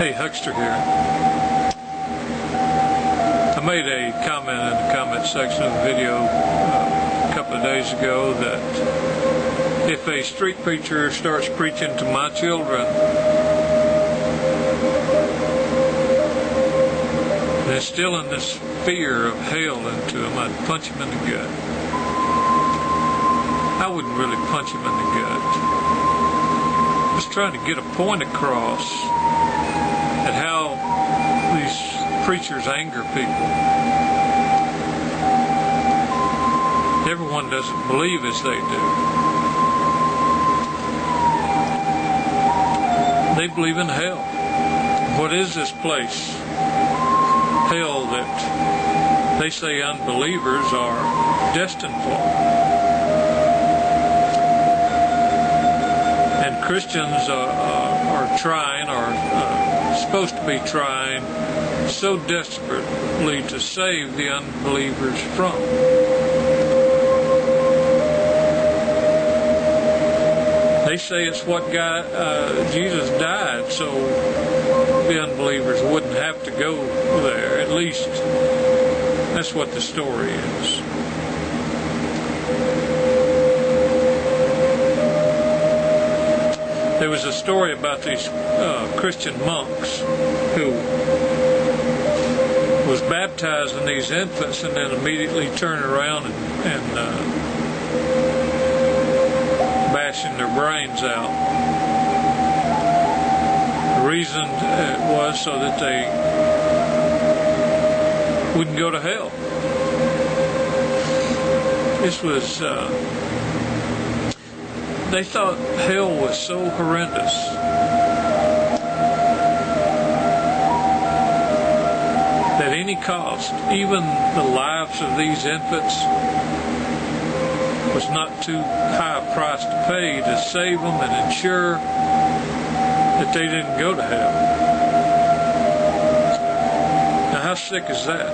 Hey, Huckster here. I made a comment in the comment section of the video a couple of days ago that if a street preacher starts preaching to my children, and instilling this fear of hell into them, I'd punch him in the gut. I wouldn't really punch him in the gut. Just trying to get a point across at how these preachers anger people. Everyone doesn't believe as they do. They believe in hell. What is this place? Hell that they say unbelievers are destined for. And Christians are trying, or supposed to be trying, so desperately to save the unbelievers from. They say it's what Jesus died, so the unbelievers wouldn't have to go there. At least that's what the story is. There was a story about these Christian monks who was baptizing these infants and then immediately turning around and bashing their brains out. The reason was so that they wouldn't go to hell. This was, they thought hell was so horrendous that any cost, even the lives of these infants, was not too high a price to pay to save them and ensure that they didn't go to hell. Now, how sick is that?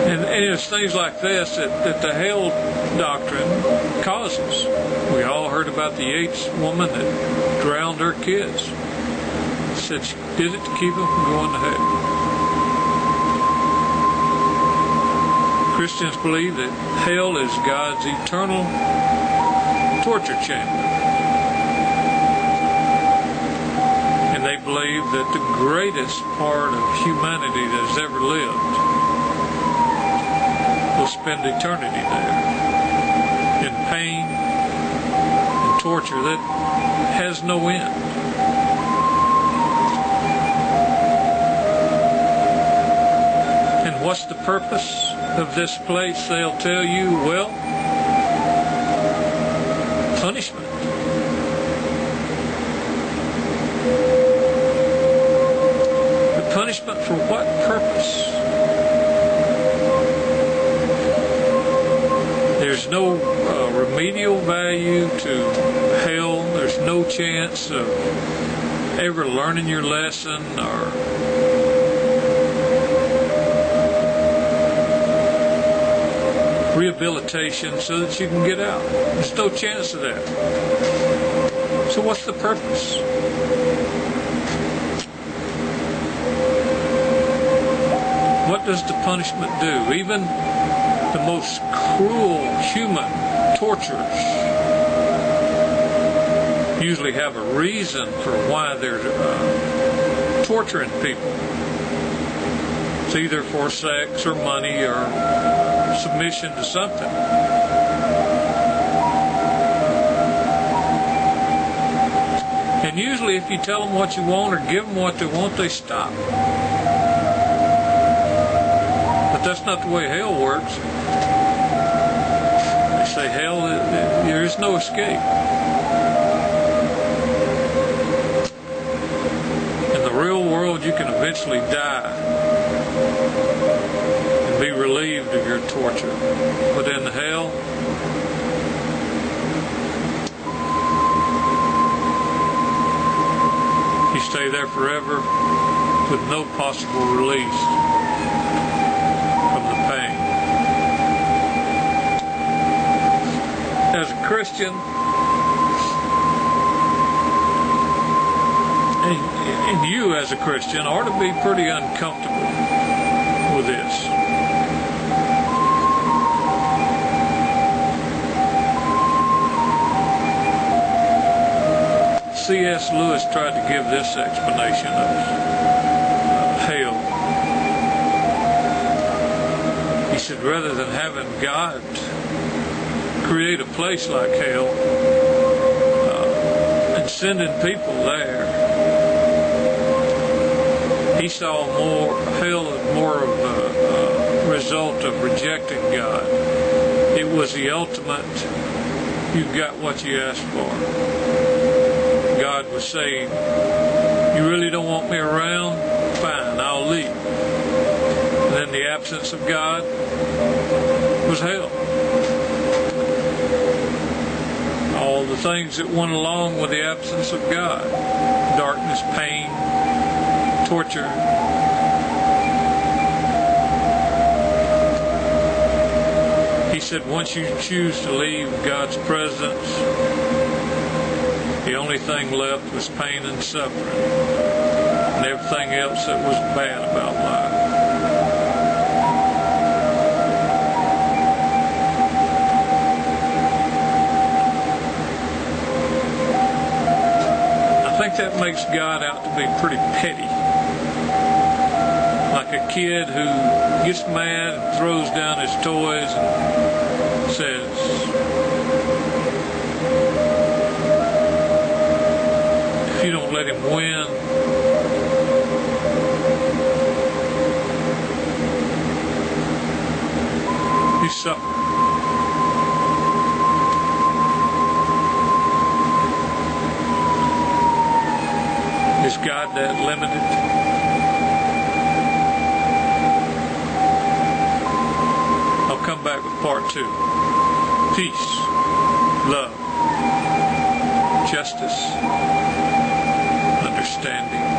And it's things like this that the hell doctrine causes. We all heard about the Yates woman that drowned her kids. Said she did it to keep them from going to hell. Christians believe that hell is God's eternal torture chamber. And they believe that the greatest part of humanity that has ever lived will spend eternity there in pain and torture that has no end. And what's the purpose of this place? They'll tell you, well, punishment. But punishment for what purpose? There's no remedial value to hell. There's no chance of ever learning your lesson or rehabilitation so that you can get out. There's no chance of that. So what's the purpose? What does the punishment do? Even the most cruel human torturers usually have a reason for why they're torturing people. It's either for sex or money or submission to something. And usually if you tell them what you want or give them what they want, they stop. But that's not the way hell works. They say hell, there is no escape. In the real world, you can eventually die and be relieved of your torture. But in hell, you stay there forever with no possible release from the pain. As a Christian, And you, as a Christian, ought to be pretty uncomfortable with this. C.S. Lewis tried to give this explanation of hell. He said, rather than having God create a place like hell and sending people there, he saw hell as more of a result of rejecting God. It was the ultimate, you got what you asked for. God was saying, you really don't want me around? Fine, I'll leave. And then the absence of God was hell. All the things that went along with the absence of God: darkness, pain, torture. He said once you choose to leave God's presence, the only thing left was pain and suffering, and everything else that was bad about life. I think that makes God out to be pretty petty. Like a kid who gets mad and throws down his toys and says, if you don't let him win, you suffer. Is God that limited? I'll come back with part 2. Peace, love, justice, understanding.